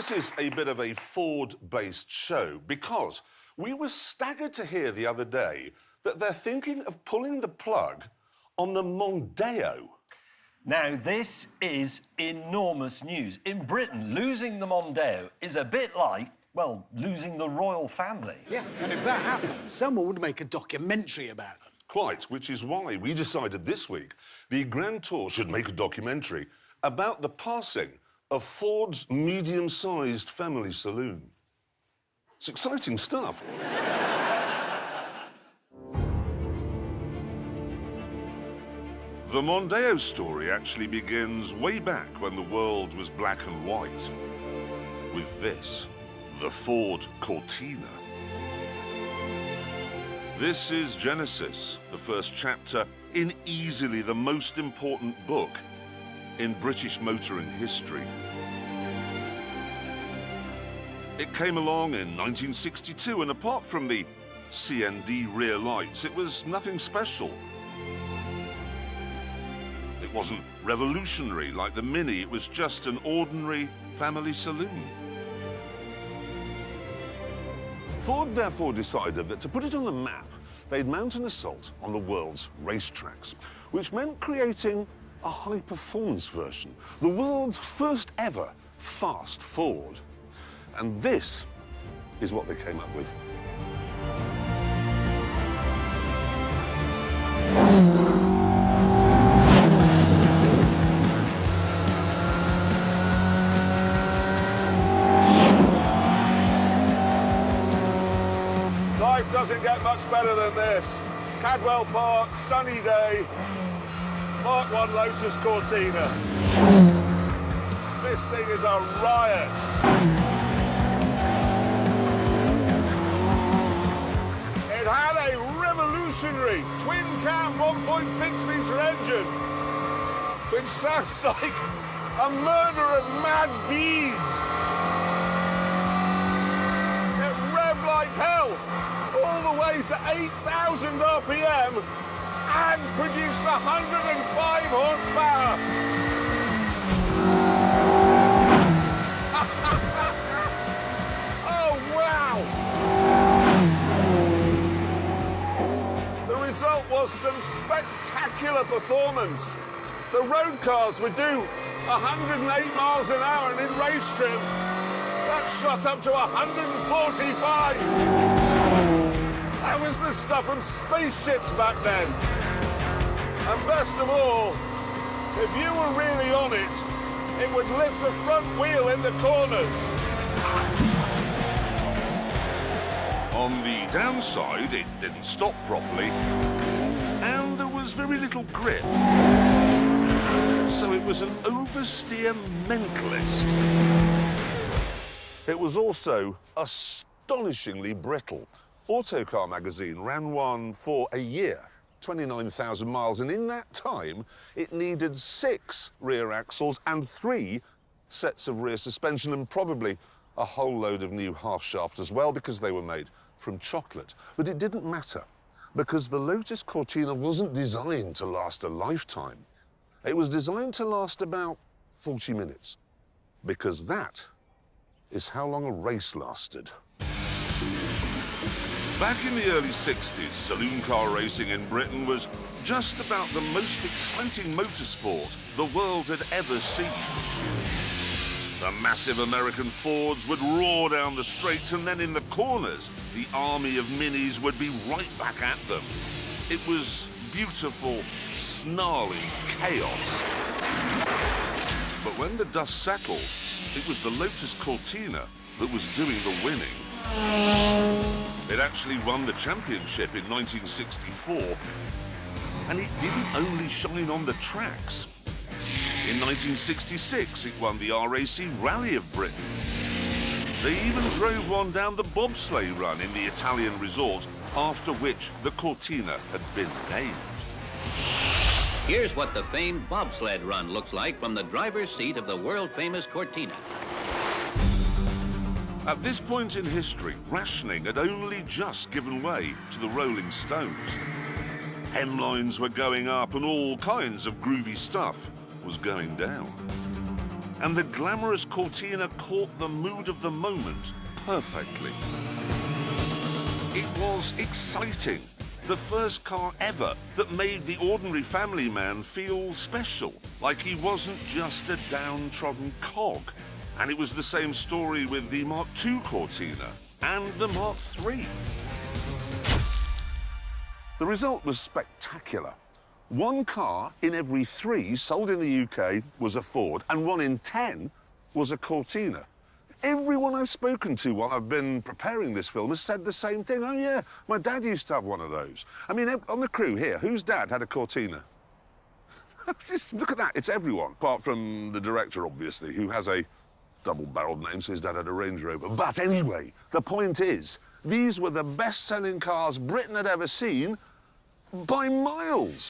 this is a bit of a Ford-based show because we were staggered to hear the other day that they're thinking of pulling the plug on the Mondeo. Now, this is enormous news. In Britain, losing the Mondeo is a bit like, well, losing the royal family. Yeah, and if that happened, someone would make a documentary about them. Quite, which is why we decided this week the Grand Tour should make a documentary about the passing of Ford's medium-sized family saloon. It's exciting stuff. The Mondeo story actually begins way back when the world was black and white. With this, the Ford Cortina. This is Genesis, the first chapter in easily the most important book in British motoring history. It came along in 1962, and apart from the CND rear lights, it was nothing special. It wasn't revolutionary like the Mini, it was just an ordinary family saloon. Ford therefore decided that to put it on the map, they'd mount an assault on the world's racetracks, which meant creating a high-performance version, the world's first ever fast Ford. And this is what they came up with. Life doesn't get much better than this. Cadwell Park, sunny day, Mark 1 Lotus Cortina. This thing is a riot. It had a revolutionary twin-cam 1.6-litre engine, which sounds like a murder of mad bees. It revved like hell, all the way to 8,000 RPM and produced 105 horsepower. Oh, wow! The result was some spectacular performance. The road cars would do 108 miles an hour, and in race trim, that shot up to 145. That was the stuff of spaceships back then. And best of all, if you were really on it, it would lift the front wheel in the corners. On the downside, it didn't stop properly, and there was very little grip. So it was an oversteer mentalist. It was also astonishingly brittle. Autocar magazine ran one for a year, 29,000 miles, and in that time, it needed 6 rear axles and 3 sets of rear suspension, and probably a whole load of new half shaft as well, because they were made from chocolate. But it didn't matter, because the Lotus Cortina wasn't designed to last a lifetime. It was designed to last about 40 minutes, because that is how long a race lasted. Back in the early 60s, saloon car racing in Britain was just about the most exciting motorsport the world had ever seen. The massive American Fords would roar down the straights, and then in the corners, the army of Minis would be right back at them. It was beautiful, snarly chaos. But when the dust settled, it was the Lotus Cortina that was doing the winning. It actually won the championship in 1964, and it didn't only shine on the tracks. In 1966, it won the RAC Rally of Britain. They even drove one down the bobsleigh run in the Italian resort, after which the Cortina had been named. Here's what the famed bobsled run looks like from the driver's seat of the world-famous Cortina. At this point in history, rationing had only just given way to the Rolling Stones. Hemlines were going up and all kinds of groovy stuff was going down. and the glamorous Cortina caught the mood of the moment perfectly. It was exciting. The first car ever that made the ordinary family man feel special, like he wasn't just a downtrodden cog. And it was the same story with the Mark II Cortina and the Mark III. The result was spectacular. 1 car in every 3 sold in the UK was a Ford, and 1 in 10 was a Cortina. Everyone I've spoken to while I've been preparing this film has said the same thing. Oh, yeah, my dad used to have one of those. I mean, on the crew here, whose dad had a Cortina? Just look at that, it's everyone, apart from the director, obviously, who has a double-barreled name, so his dad had a Range Rover. But anyway, the point is, these were the best-selling cars Britain had ever seen by miles.